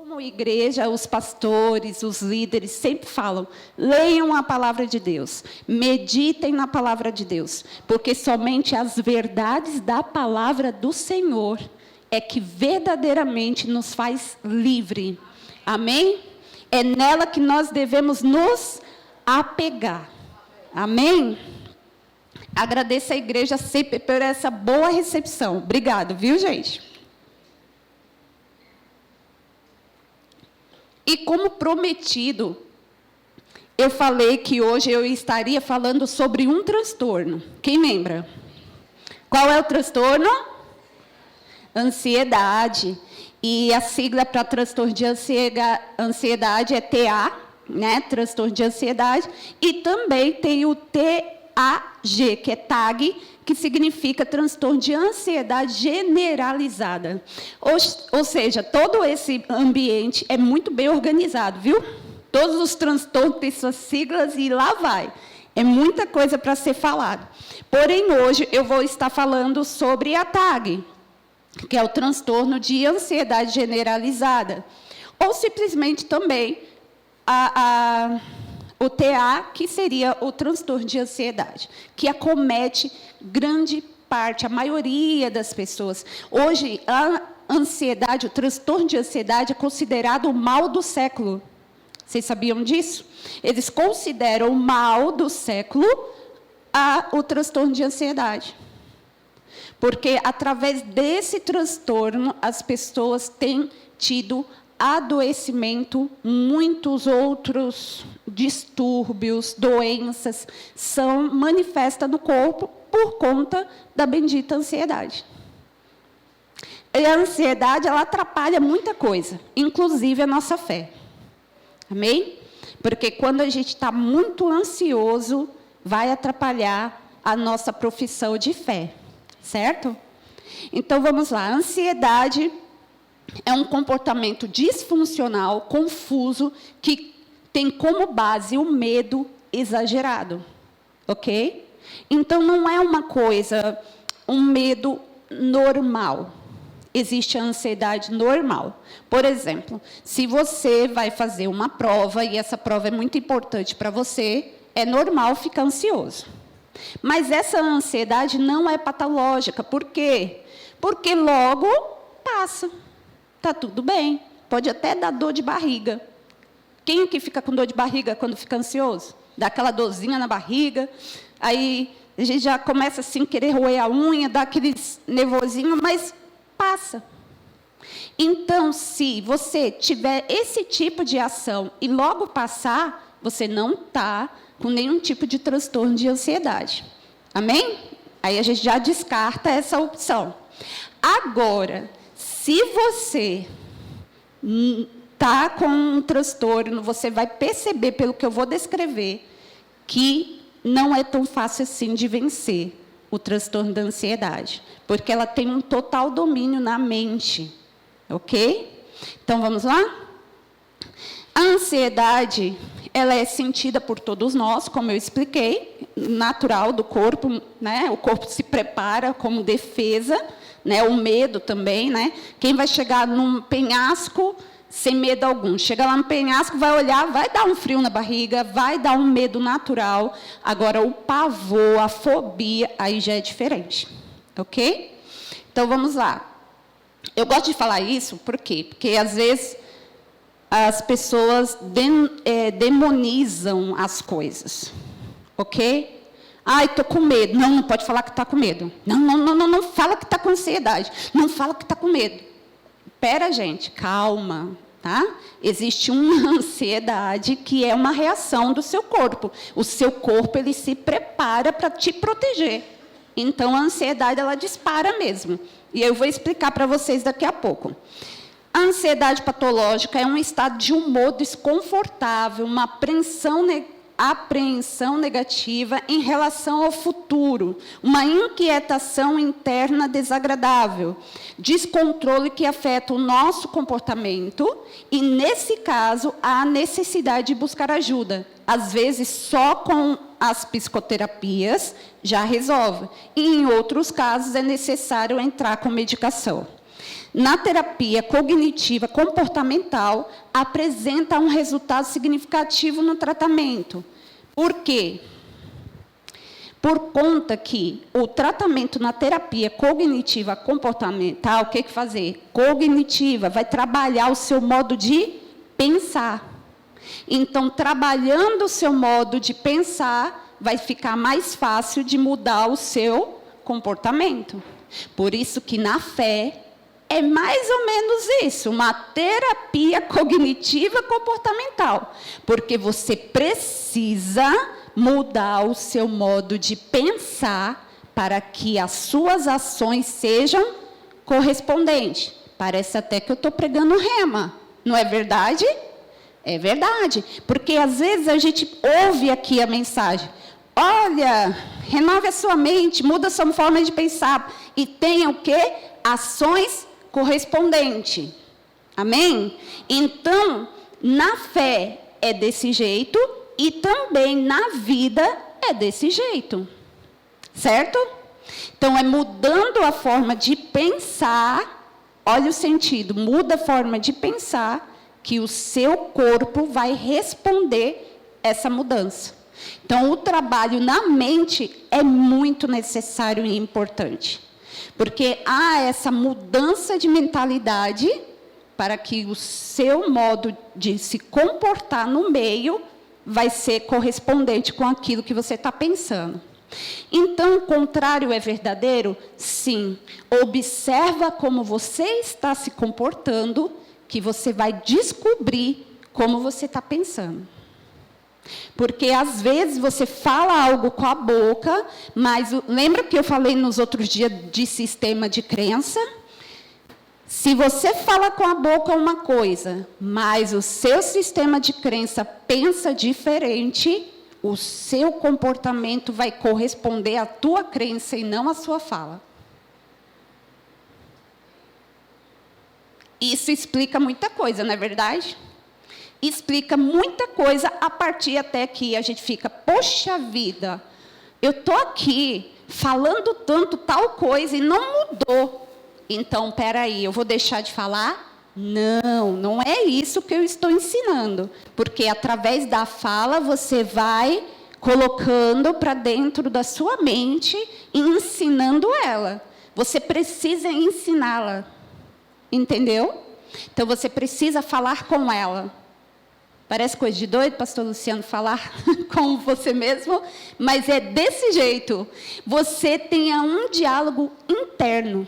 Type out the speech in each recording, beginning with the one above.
Como igreja, os pastores, os líderes sempre falam, leiam a palavra de Deus, meditem na palavra de Deus, porque somente as verdades da palavra do Senhor é que verdadeiramente nos faz livre. Amém? É nela que nós devemos nos apegar. Amém? Agradeço a igreja sempre por essa boa recepção. Obrigado, viu, gente? E como prometido, eu falei que hoje eu estaria falando sobre um transtorno. Quem lembra? Qual é o transtorno? Ansiedade. E a sigla para transtorno de ansiedade é TA, né? Transtorno de ansiedade. E também tem o TAG, que é TAG, que significa transtorno de ansiedade generalizada. Ou seja, todo esse ambiente é muito bem organizado, viu? Todos os transtornos têm suas siglas e lá vai. É muita coisa para ser falado. Porém, hoje eu vou estar falando sobre a TAG, que é o transtorno de ansiedade generalizada. Ou simplesmente também o TA, que seria o transtorno de ansiedade, que acomete grande parte, a maioria das pessoas. Hoje, a ansiedade, o transtorno de ansiedade é considerado o mal do século. Vocês sabiam disso? Eles consideram o mal do século o transtorno de ansiedade. Porque, através desse transtorno, as pessoas têm tido adoecimento, muitos outros distúrbios, doenças, são manifestas no corpo por conta da bendita ansiedade. E a ansiedade, ela atrapalha muita coisa, inclusive a nossa fé. Amém? Porque quando a gente está muito ansioso, vai atrapalhar a nossa profissão de fé, certo? Então, vamos lá. A ansiedade é um comportamento disfuncional, confuso, que tem como base o medo exagerado, ok? Então, não é uma coisa, um medo normal. Existe a ansiedade normal. Por exemplo, se você vai fazer uma prova, e essa prova é muito importante para você, é normal ficar ansioso. Mas essa ansiedade não é patológica. Por quê? Porque logo passa. Está tudo bem. Pode até dar dor de barriga. Quem aqui fica com dor de barriga quando fica ansioso? Dá aquela dorzinha na barriga, aí a gente já começa assim, querer roer a unha, dá aquele nervosinho, mas passa. Então, se você tiver esse tipo de ação e logo passar, você não está com nenhum tipo de transtorno de ansiedade. Amém? Aí a gente já descarta essa opção. Agora, se você está com um transtorno, você vai perceber, pelo que eu vou descrever, que não é tão fácil assim de vencer o transtorno da ansiedade, porque ela tem um total domínio na mente, ok? Então, vamos lá? A ansiedade, ela é sentida por todos nós, como eu expliquei, natural do corpo, né? O corpo se prepara como defesa, né? O medo também, né? Quem vai chegar num penhasco sem medo algum? Chega lá no penhasco, vai olhar, vai dar um frio na barriga, vai dar um medo natural. Agora, o pavor, a fobia, aí já é diferente, ok? Então, vamos lá. Eu gosto de falar isso, por quê? Porque, às vezes, as pessoas demonizam as coisas, ok? Ai, estou com medo. Não, não pode falar que está com medo. Não fala que está com ansiedade. Não fala que está com medo. Espera, gente, calma, tá? Existe uma ansiedade que é uma reação do seu corpo. O seu corpo, ele se prepara para te proteger. Então, a ansiedade, ela dispara mesmo. E eu vou explicar para vocês daqui a pouco. A ansiedade patológica é um estado de humor desconfortável, uma apreensão negativa em relação ao futuro, uma inquietação interna desagradável, descontrole que afeta o nosso comportamento e, nesse caso, a necessidade de buscar ajuda. Às vezes, só com as psicoterapias já resolve. E, em outros casos, é necessário entrar com medicação. na terapia cognitiva comportamental, apresenta um resultado significativo no tratamento. Por quê? Por conta que o tratamento na terapia cognitiva comportamental, o que fazer? Cognitiva, vai trabalhar o seu modo de pensar. Então, trabalhando o seu modo de pensar, vai ficar mais fácil de mudar o seu comportamento. Por isso que na fé é mais ou menos isso, uma terapia cognitiva comportamental, porque você precisa mudar o seu modo de pensar para que as suas ações sejam correspondentes. Parece até que eu estou pregando rema, não é verdade? É verdade, porque às vezes a gente ouve aqui a mensagem, olha, renove a sua mente, muda a sua forma de pensar, e tenha o quê? Ações correspondentes. Amém? Então, na fé é desse jeito, e também na vida é desse jeito. Certo? Então, é mudando a forma de pensar, olha o sentido, muda a forma de pensar, que o seu corpo vai responder essa mudança. Então, o trabalho na mente é muito necessário e importante. Porque há essa mudança de mentalidade para que o seu modo de se comportar no meio vai ser correspondente com aquilo que você está pensando. Então, o contrário é verdadeiro? Sim. Observa como você está se comportando, que você vai descobrir como você está pensando. Porque, às vezes, você fala algo com a boca, mas lembra que eu falei nos outros dias de sistema de crença? Se você fala com a boca uma coisa, mas o seu sistema de crença pensa diferente, o seu comportamento vai corresponder à tua crença e não à sua fala. Isso explica muita coisa, não é verdade? Explica muita coisa a partir até que a gente fica, poxa vida, eu estou aqui falando tanto tal coisa e não mudou. Então, peraí, eu vou deixar de falar? Não, não é isso que eu estou ensinando. Porque através da fala você vai colocando para dentro da sua mente e ensinando ela. Você precisa ensiná-la. Entendeu? Então, você precisa falar com ela. Parece coisa de doido, pastor Luciano, falar com você mesmo, mas é desse jeito. Você tenha um diálogo interno.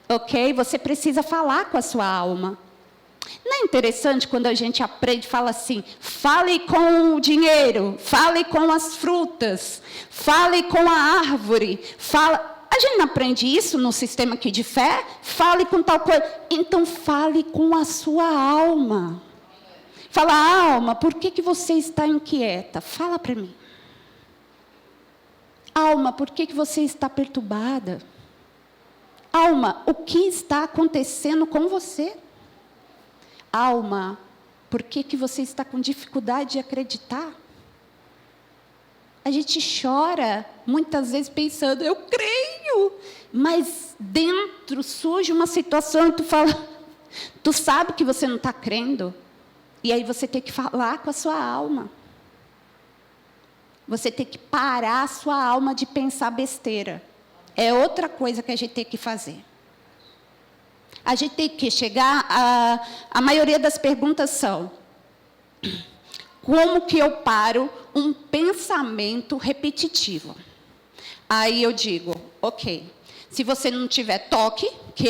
Ok? Você precisa falar com a sua alma. Não é interessante quando a gente aprende, fala assim, fale com o dinheiro, fale com as frutas, fale com a árvore, a gente não aprende isso no sistema aqui de fé? Fale com tal coisa. Então, fale com a sua alma. Fala, alma, por que você está inquieta? Fala para mim. Alma, por que você está perturbada? Alma, o que está acontecendo com você? Alma, por que você está com dificuldade de acreditar? A gente chora, muitas vezes, pensando, eu creio, mas dentro surge uma situação e tu fala, tu sabe que você não está crendo, e aí você tem que falar com a sua alma. Você tem que parar a sua alma de pensar besteira. É outra coisa que a gente tem que fazer. A gente tem que chegar a maioria das perguntas são, como que eu paro um pensamento repetitivo? Aí eu digo, ok, se você não tiver toque, que